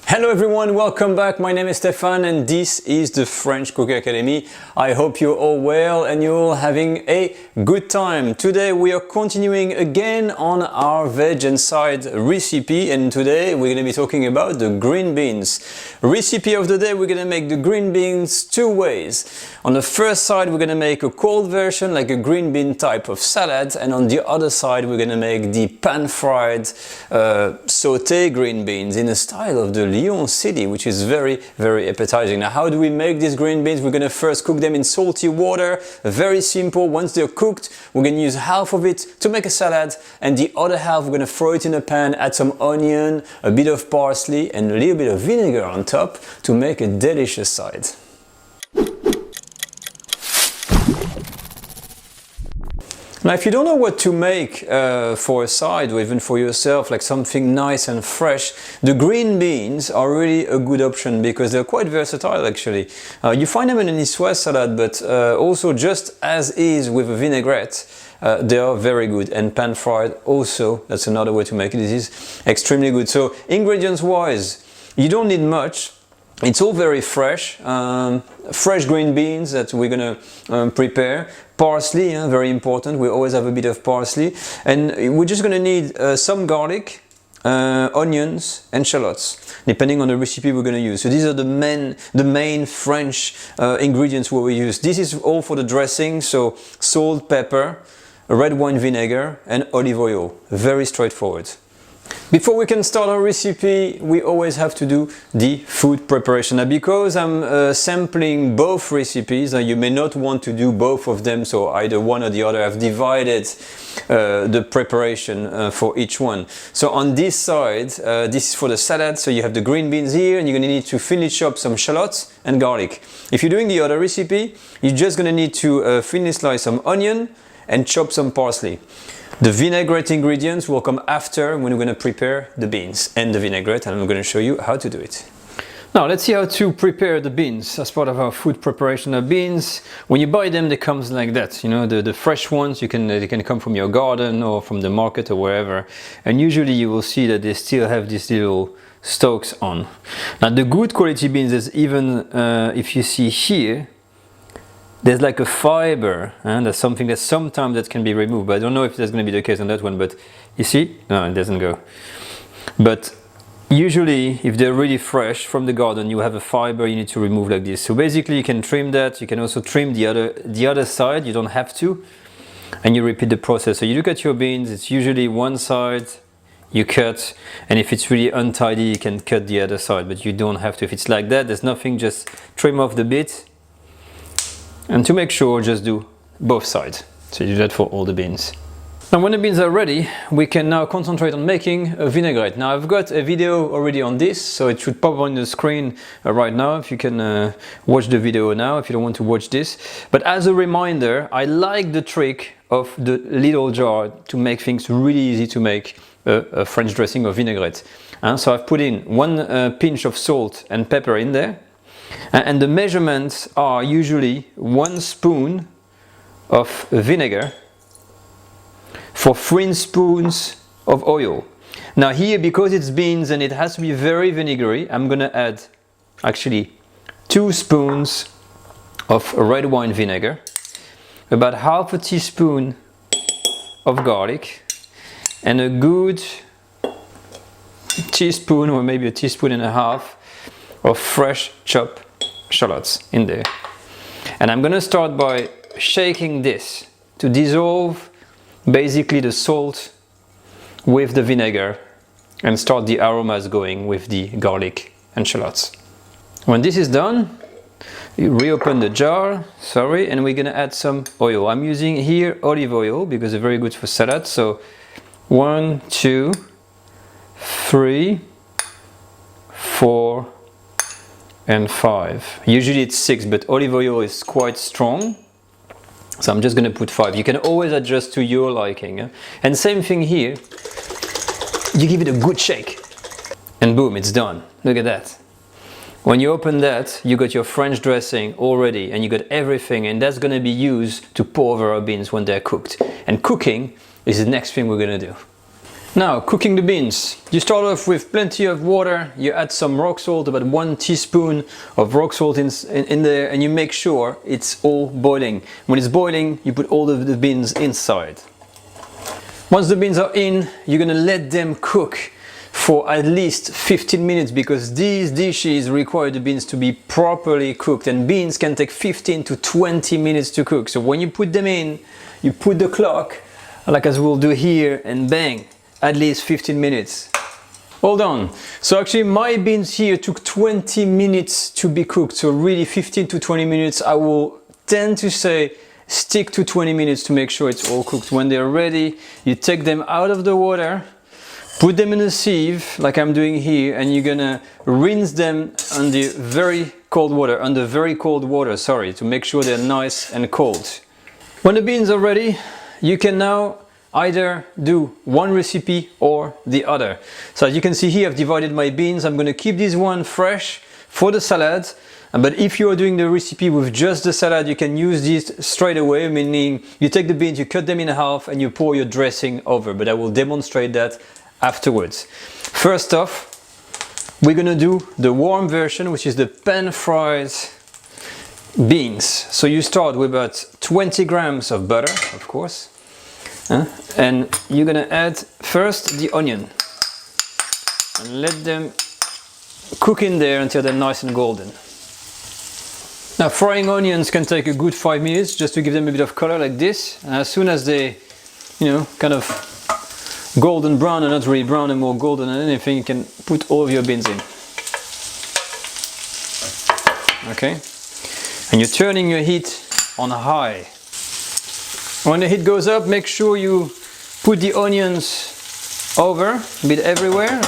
Hello everyone, welcome back. My name is Stefan and this is the French Cooking Academy. I hope you're all well and you're all having a good time. Today we are continuing again on our veg and side recipe, and today we're going to be talking about the green beans. Recipe of the day, we're going to make the green beans two ways. On the first side we're going to make a cold version like a green bean type of salad, and on the other side we're going to make the pan-fried sauté green beans in the style of the Lyon city, which is very appetizing. Now, how do we make these green beans? We're going to first cook them in salty water. Very simple. Once they're cooked, we're going to use half of it to make a salad, and the other half we're going to throw it in a pan, add some onion, a bit of parsley and a little bit of vinegar on top to make a delicious side. Now, if you don't know what to make for a side or even for yourself, like something nice and fresh, the green beans are really a good option because they're quite versatile actually. You find them in an niçoise salad, but also just as is with a vinaigrette, they are very good. And pan-fried also, that's another way to make it. This is extremely good. So ingredients wise, you don't need much. It's all very fresh, fresh green beans that we're gonna prepare. Parsley, very important, we always have a bit of parsley. And we're just gonna need some garlic, onions and shallots, depending on the recipe we're gonna use. So these are the main French ingredients where we use. This is all for the dressing, so salt, pepper, red wine vinegar and olive oil. Very straightforward. Before we can start our recipe, we always have to do the food preparation. Now, because I'm sampling both recipes, you may not want to do both of them, so either one or the other. I've divided the preparation for each one. So on this side, this is for the salad, so you have the green beans here, and you're going to need to finish up some shallots and garlic. If you're doing the other recipe, you're just going to need to finely slice some onion and chop some parsley. The vinaigrette ingredients will come after, when we're going to prepare the beans and the vinaigrette, and I'm going to show you how to do it. Now let's see how to prepare the beans as part of our food preparation. Of beans, when you buy them, they come like that. You know, the fresh ones, they can come from your garden or from the market or wherever, and usually you will see that they still have these little stalks on. Now the good quality beans is even if you see here, there's like a fiber, and that's something that sometimes that can be removed, but I don't know if that's going to be the case on that one. But you see, no, it doesn't go. But usually if they're really fresh from the garden, you have a fiber you need to remove like this. So basically you can trim that. You can also trim the other side. You don't have to, and you repeat the process. So you look at your beans, it's usually one side you cut, and if it's really untidy you can cut the other side, but you don't have to. If it's like that, there's nothing, just trim off the bit. And to make sure, just do both sides. So you do that for all the beans. Now when the beans are ready, we can now concentrate on making a vinaigrette. Now I've got a video already on this, so it should pop on the screen right now if you can watch the video now, if you don't want to watch this. But as a reminder, I like the trick of the little jar to make things really easy to make a French dressing or vinaigrette. So I've put in one pinch of salt and pepper in there. And the measurements are usually 1 spoon of vinegar for 3 spoons of oil. Now here, because it's beans and it has to be very vinegary, I'm going to add actually 2 spoons of red wine vinegar, about half a teaspoon of garlic, and a good teaspoon or maybe a teaspoon and a half of fresh chopped shallots in there. And I'm gonna start by shaking this to dissolve basically the salt with the vinegar and start the aromas going with the garlic and shallots. When this is done, you reopen the jar, and we're gonna add some oil. I'm using here olive oil because they're very good for salad. So 1, 2, 3, 4 and 5. Usually it's 6, but olive oil is quite strong, so I'm just going to put 5. You can always adjust to your liking. And same thing here, you give it a good shake and boom, it's done. Look at that. When you open that, you got your French dressing already, and you got everything, and that's going to be used to pour over our beans when they're cooked. And cooking is the next thing we're going to do. Now, cooking the beans. You start off with plenty of water, you add some rock salt, about 1 teaspoon of rock salt in there, and you make sure it's all boiling. When it's boiling, you put all of the beans inside. Once the beans are in, you're gonna let them cook for at least 15 minutes because these dishes require the beans to be properly cooked, and beans can take 15 to 20 minutes to cook. So when you put them in, you put the clock, like as we'll do here, and bang, at least 15 minutes. Hold on. So actually my beans here took 20 minutes to be cooked. So really 15 to 20 minutes. I will tend to say stick to 20 minutes to make sure it's all cooked. When they're ready, you take them out of the water, put them in a sieve like I'm doing here, and you're gonna rinse them under very cold water, to make sure they're nice and cold. When the beans are ready, you can now either do one recipe or the other. So as you can see here, I've divided my beans. I'm going to keep this one fresh for the salad. But if you are doing the recipe with just the salad, you can use this straight away, meaning you take the beans, you cut them in half, and you pour your dressing over. But I will demonstrate that afterwards. First off, we're going to do the warm version, which is the pan-fried beans. So you start with about 20 grams of butter, of course. And you're gonna add first the onion and let them cook in there until they're nice and golden. Now frying onions can take a good 5 minutes just to give them a bit of color like this. And as soon as they, kind of golden brown, and not really brown and more golden than anything, you can put all of your beans in. Okay? And you're turning your heat on high. When the heat goes up, make sure you put the onions over a bit everywhere,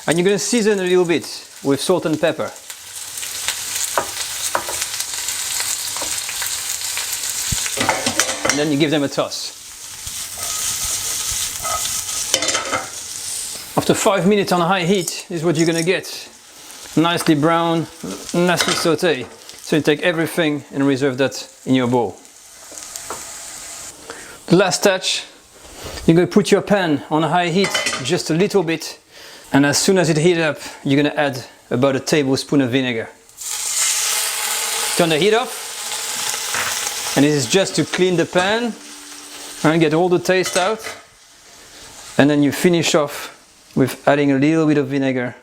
and you're going to season a little bit with salt and pepper. And then you give them a toss. After 5 minutes on high heat, this is what you're going to get. Nicely brown, nicely sauté. So you take everything and reserve that in your bowl. The last touch, you're going to put your pan on high heat just a little bit, and as soon as it heats up, you're going to add about a tablespoon of vinegar. Turn the heat off, and this is just to clean the pan and get all the taste out, and then you finish off with adding a little bit of vinegar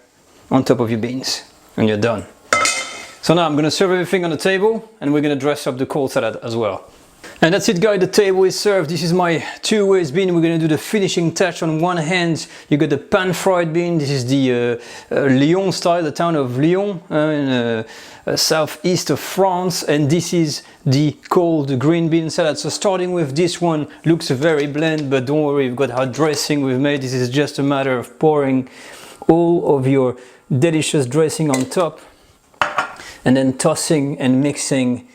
on top of your beans, and you're done. So now I'm going to serve everything on the table, and we're going to dress up the cold salad as well. And that's it, guys, the table is served. This is my two-ways bean. We're going to do the finishing touch. On one hand, you got the pan-fried bean. This is the Lyon style, the town of Lyon in southeast of France. And this is the cold green bean salad. So starting with this one, looks very bland, but don't worry, we've got our dressing we've made. This is just a matter of pouring all of your delicious dressing on top and then tossing and mixing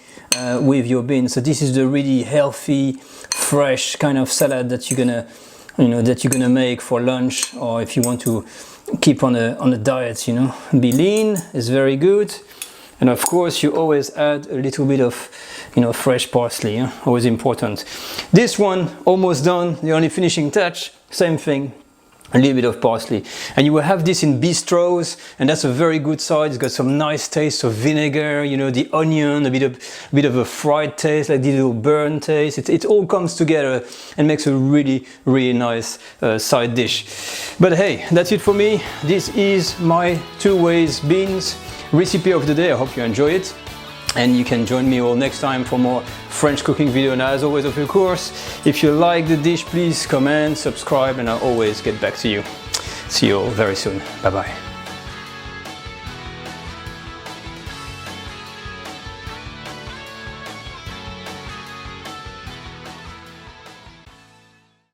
with your beans. So this is the really healthy, fresh kind of salad that you're gonna make for lunch, or if you want to keep on a diet, be lean is very good. And of course, you always add a little bit of, fresh parsley. Always important. This one almost done. The only finishing touch, same thing. A little bit of parsley, and you will have this in bistros, and that's a very good size. It's got some nice taste of vinegar, the onion, a bit of a fried taste, like the little burnt taste. It all comes together and makes a really, really nice side dish. But hey, that's it for me. This is my two-ways beans recipe of the day. I hope you enjoy it. And you can join me all next time for more French cooking video. And as always, of course, if you like the dish, please comment, subscribe, and I'll always get back to you. See you all very soon. Bye bye.